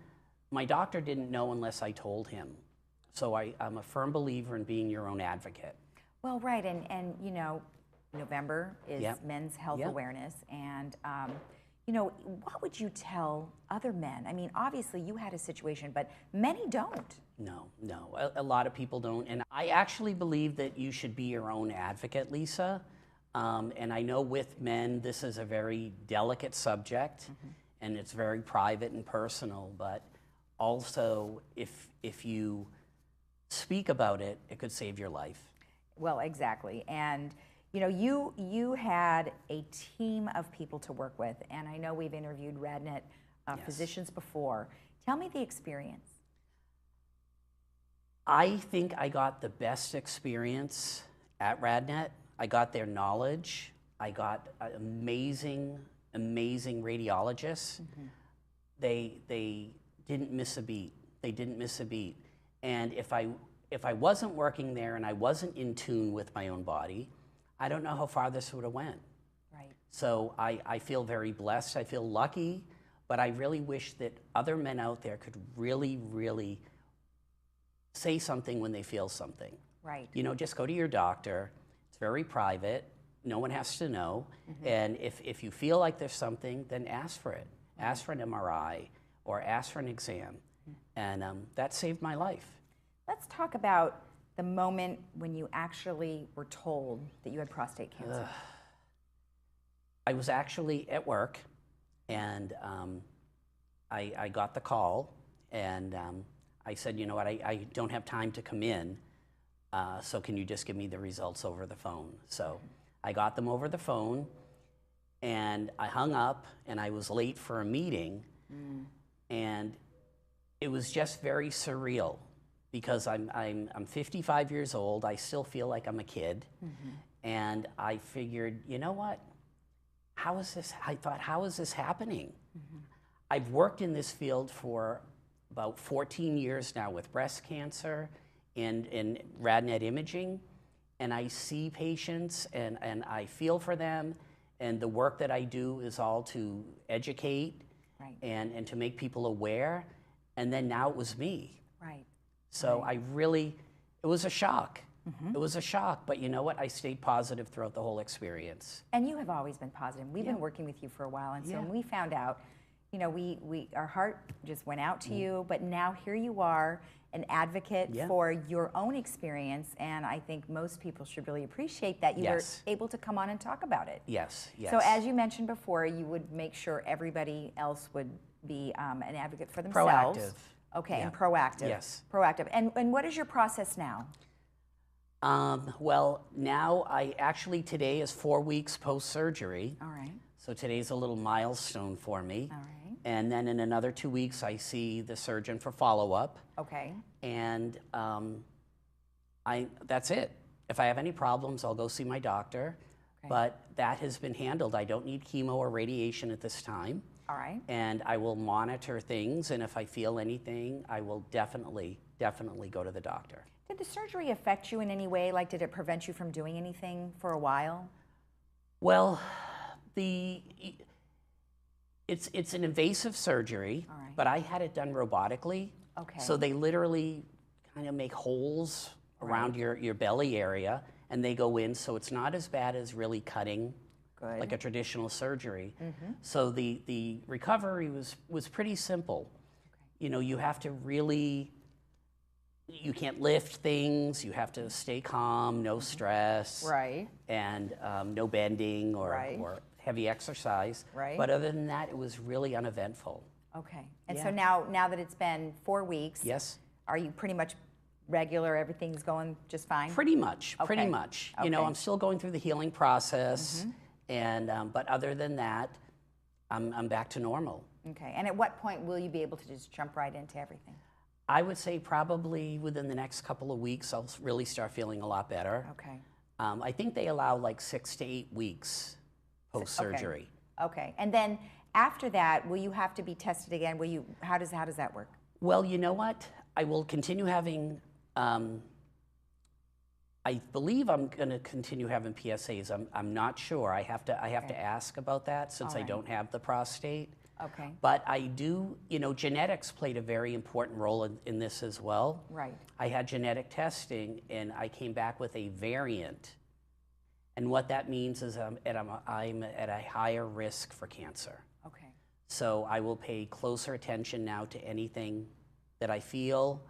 my doctor didn't know unless I told him. So I'm a firm believer in being your own advocate. Well, right, and you know, November is Men's Health Awareness, and you know, what would you tell other men? I mean, obviously you had a situation, but many don't. No, a lot of people don't, and I actually believe that you should be your own advocate, Lisa. And I know with men, this is a very delicate subject, and it's very private and personal, but also if you speak about it, it could save your life. Well, exactly, and you know, you had a team of people to work with, and I know we've interviewed RadNet physicians before. Tell me the experience. I think I got the best experience at RadNet. I got their knowledge. I got amazing radiologists. They didn't miss a beat. They didn't miss a beat. And if I wasn't working there and I wasn't in tune with my own body, I don't know how far this would have went. Right. So I feel very blessed. I feel lucky, but I really wish that other men out there could really, really say something when they feel something. Right. You know, just go to your doctor. It's very private. No one has to know. And if you feel like there's something, then ask for it. Ask for an MRI or ask for an exam. And that saved my life. Let's talk about the moment when you actually were told that you had prostate cancer. I was actually at work, and I got the call, and I said, you know what, I don't have time to come in, so can you just give me the results over the phone? So I got them over the phone, and I hung up, and I was late for a meeting, and it was just very surreal, because I'm 55 years old, I still feel like I'm a kid, and I figured, you know what, how is this, I thought, how is this happening? I've worked in this field for about 14 years now with breast cancer and RadNet imaging, and I see patients and I feel for them, and the work that I do is all to educate and to make people aware, and then now it was me. So I really, it was a shock. It was a shock, but you know what? I stayed positive throughout the whole experience. And you have always been positive. We've been working with you for a while, and so when we found out, you know, our heart just went out to you, but now here you are, an advocate for your own experience, and I think most people should really appreciate that you were able to come on and talk about it. Yes, yes. So as you mentioned before, you would make sure everybody else would be an advocate for themselves. Proactive. Okay, and proactive. Yes. Proactive. And what is your process now? Well, now today is 4 weeks post-surgery. All right. So today's a little milestone for me. All right. And then in another 2 weeks, I see the surgeon for follow-up. Okay. And that's it. If I have any problems, I'll go see my doctor. Okay. But that has been handled. I don't need chemo or radiation at this time. All right. And I will monitor things, and if I feel anything, I will definitely go to the doctor. Did the surgery affect you in any way? Like, did it prevent you from doing anything for a while? Well, it's an invasive surgery, but I had it done robotically. Okay. So they literally kind of make holes around your belly area, and they go in, so it's not as bad as really cutting like a traditional surgery. So the recovery was pretty simple. You know, you have to really, you can't lift things, you have to stay calm, no stress, and no bending or heavy exercise. But other than that, it was really uneventful. Okay. And so now that it's been 4 weeks, are you pretty much regular, everything's going just fine? Pretty much, pretty much. You know, I'm still going through the healing process, and but other than that, I'm back to normal. Okay. And at what point will you be able to just jump right into everything? I would say probably within the next couple of weeks, I'll really start feeling a lot better. Okay. I think they allow like 6 to 8 weeks post-surgery. Okay. And then after that, will you have to be tested again? Will you? How does that work? Well, you know what? I will continue having. I believe I'm going to continue having PSAs. I'm not sure. I have to ask about that since I don't have the prostate. Okay. But I do, you know, genetics played a very important role in this as well. Right. I had genetic testing, and I came back with a variant. And what that means is I'm at a higher risk for cancer. Okay. So I will pay closer attention now to anything that I feel,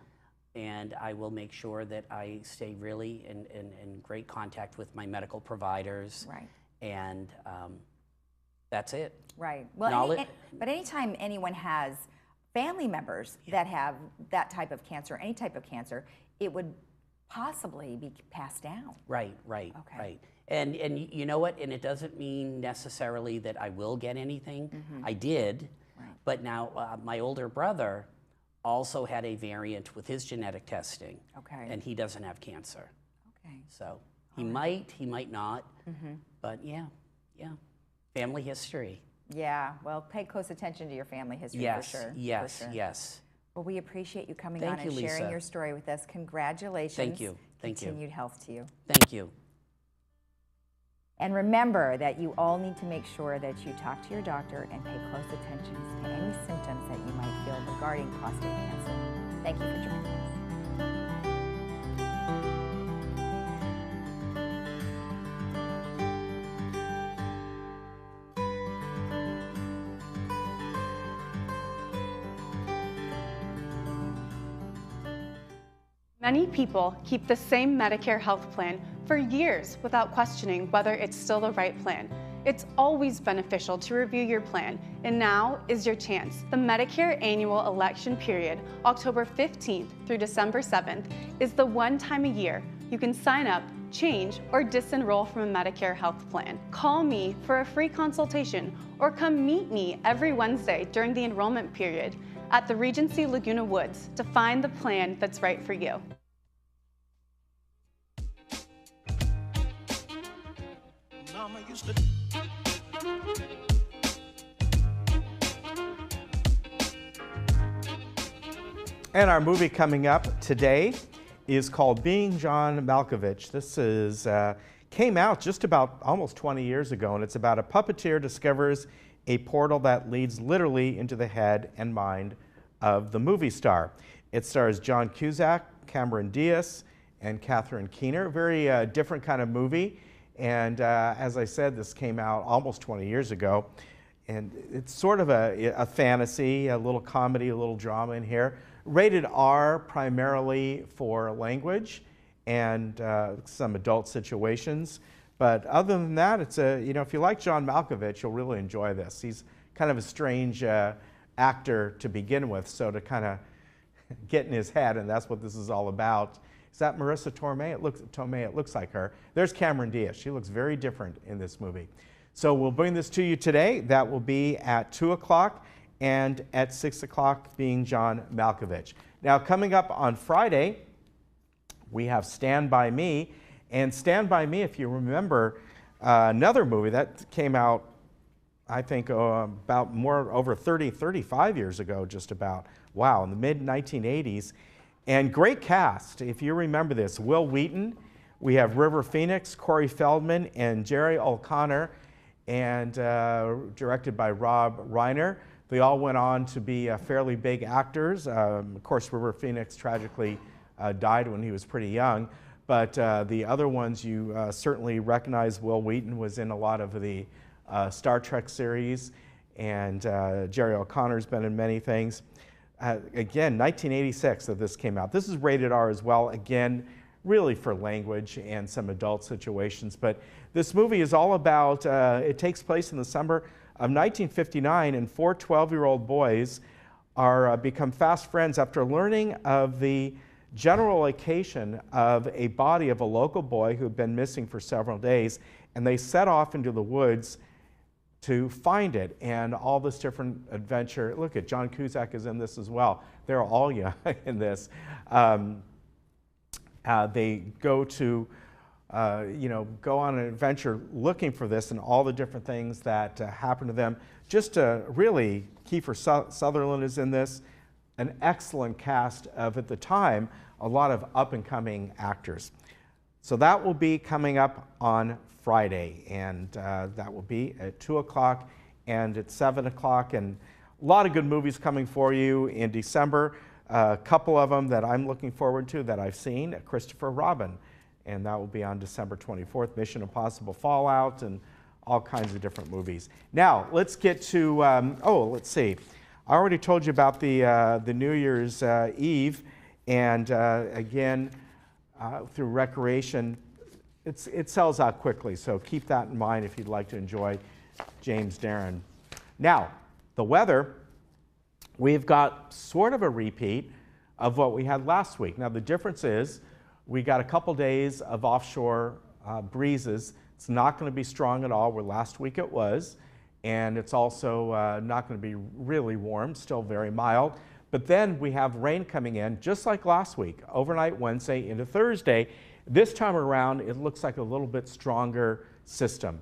and I will make sure that I stay really in great contact with my medical providers. Right. And that's it. Right. Well, but anytime anyone has family members that have that type of cancer, any type of cancer, it would possibly be passed down. Right. Okay. Right. And you know what? And it doesn't mean necessarily that I will get anything. I did, but now my older brother also had a variant with his genetic testing. Okay. And he doesn't have cancer. Okay. So he might not, but yeah. Family history. Yeah, well, pay close attention to your family history for sure. Yes. Well, we appreciate you coming Thank on you, and sharing Lisa. your story with us. Congratulations. Thank you. Continued health to you. Thank you. And remember that you all need to make sure that you talk to your doctor and pay close attention to any symptoms that you might feel regarding prostate cancer. Thank you for joining us. Many people keep the same Medicare health plan for years without questioning whether it's still the right plan. It's always beneficial to review your plan, and now is your chance. The Medicare annual election period, October 15th through December 7th, is the one time a year you can sign up, change, or disenroll from a Medicare health plan. Call me for a free consultation or come meet me every Wednesday during the enrollment period at the Regency Laguna Woods to find the plan that's right for you. And our movie coming up today is called Being John Malkovich. This is came out just about almost 20 years ago, and it's about a puppeteer discovers a portal that leads literally into the head and mind of the movie star. It stars John Cusack, Cameron Diaz, and Catherine Keener. Very different kind of movie. And as I said, this came out almost 20 years ago. And it's sort of a fantasy, a little comedy, a little drama in here. Rated R primarily for language and some adult situations. But other than that, it's if you like John Malkovich, you'll really enjoy this. He's kind of a strange actor to begin with, so to kind of get in his head, and that's what this is all about. Is that Marissa Tomei? It looks like her. There's Cameron Diaz. She looks very different in this movie. So we'll bring this to you today. That will be at 2 o'clock and at 6 o'clock, Being John Malkovich. Now, coming up on Friday, we have Stand By Me. And Stand By Me, if you remember, another movie that came out, I think, about over 35 years ago, just about. Wow, in the mid-1980s. And great cast, if you remember this. Will Wheaton, we have River Phoenix, Corey Feldman, and Jerry O'Connor, and directed by Rob Reiner. They all went on to be fairly big actors. Of course, River Phoenix tragically died when he was pretty young, but the other ones you certainly recognize. Will Wheaton was in a lot of the Star Trek series, and Jerry O'Connor's been in many things. Again, 1986 that this came out. This is rated R as well, again, really for language and some adult situations. But this movie is all about, it takes place in the summer of 1959, and four 12-year-old boys become fast friends after learning of the general location of a body of a local boy who had been missing for several days, and they set off into the woods to find it, and all this different adventure. Look at John Cusack is in this as well. They're all young in this. They go to, go on an adventure looking for this and all the different things that happen to them. Just really, Kiefer Sutherland is in this. An excellent cast of, at the time, a lot of up-and-coming actors. So that will be coming up on Friday, and that will be at 2 o'clock and at 7 o'clock. And a lot of good movies coming for you in December. A couple of them that I'm looking forward to that I've seen, Christopher Robin, and that will be on December 24th, Mission Impossible Fallout, and all kinds of different movies. Now, let's get to, let's see. I already told you about the New Year's Eve, and again, through recreation, it sells out quickly, so keep that in mind if you'd like to enjoy James Darren. Now, the weather, we've got sort of a repeat of what we had last week. Now, the difference is we got a couple days of offshore breezes. It's not going to be strong at all, where last week it was, and it's also not going to be really warm, still very mild. But then we have rain coming in, just like last week, overnight Wednesday into Thursday. This time around, it looks like a little bit stronger system.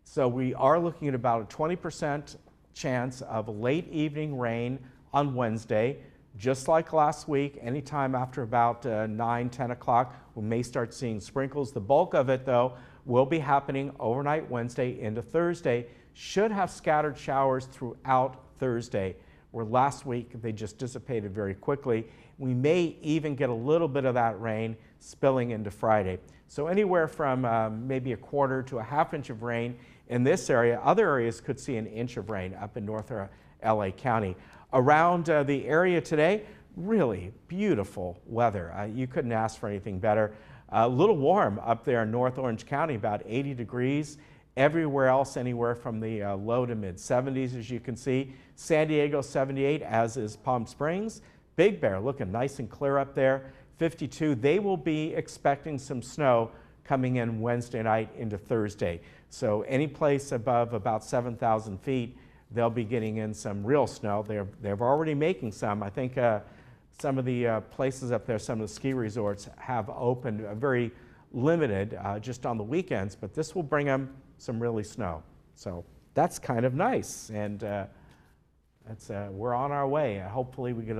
So we are looking at about a 20% chance of late evening rain on Wednesday, just like last week. Anytime after about 9, 10 o'clock, we may start seeing sprinkles. The bulk of it, though, will be happening overnight Wednesday into Thursday. Should have scattered showers throughout Thursday, where last week they just dissipated very quickly. We may even get a little bit of that rain spilling into Friday. So anywhere from maybe a quarter to a half inch of rain in this area. Other areas could see an inch of rain up in north LA County. Around the area today, really beautiful weather. You couldn't ask for anything better. A little warm up there in North Orange County, about 80 degrees. Everywhere else, anywhere from the low to mid 70s, as you can see. San Diego, 78, as is Palm Springs. Big Bear looking nice and clear up there, 52. They will be expecting some snow coming in Wednesday night into Thursday. So any place above about 7,000 feet, they'll be getting in some real snow. They're already making some. I think some of the places up there, some of the ski resorts have opened very limited just on the weekends, but this will bring them some really snow. So that's kind of nice, and we're on our way. Hopefully we get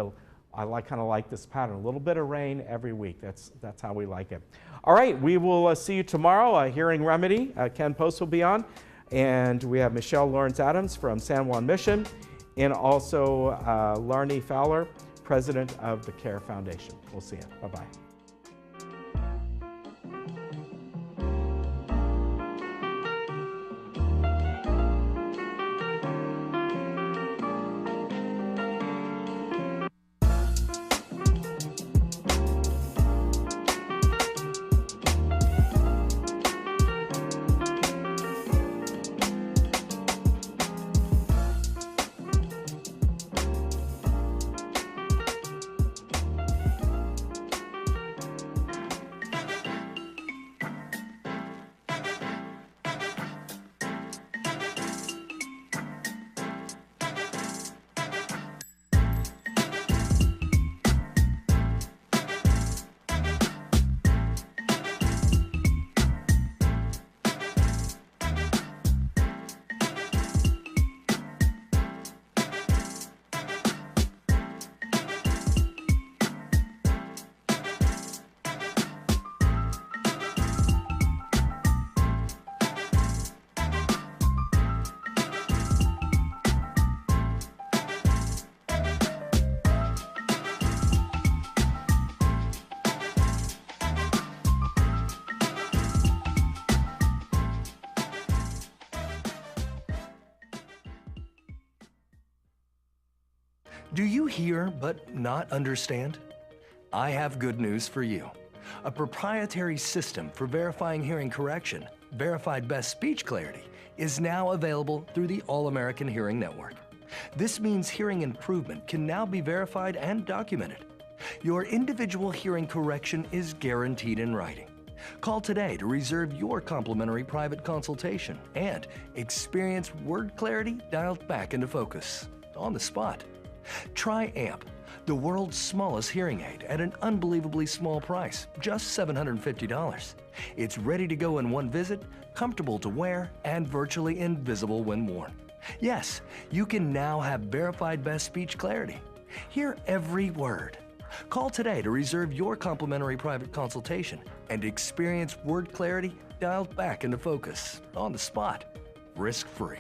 I kind of like this pattern, a little bit of rain every week. That's how we like it. All right, we will see you tomorrow. Hearing Remedy, Ken Post will be on, and we have Michelle Lawrence-Adams from San Juan Mission, and also Larnie Fowler, president of the CARE Foundation. We'll see you. Bye-bye. Do you hear but not understand? I have good news for you. A proprietary system for verifying hearing correction, Verified Best Speech Clarity, is now available through the All-American Hearing Network. This means hearing improvement can now be verified and documented. Your individual hearing correction is guaranteed in writing. Call today to reserve your complimentary private consultation and experience word clarity dialed back into focus on the spot. Try AMP, the world's smallest hearing aid at an unbelievably small price, just $750. It's ready to go in one visit, comfortable to wear, and virtually invisible when worn. Yes, you can now have verified best speech clarity. Hear every word. Call today to reserve your complimentary private consultation and experience word clarity dialed back into focus on the spot, risk-free.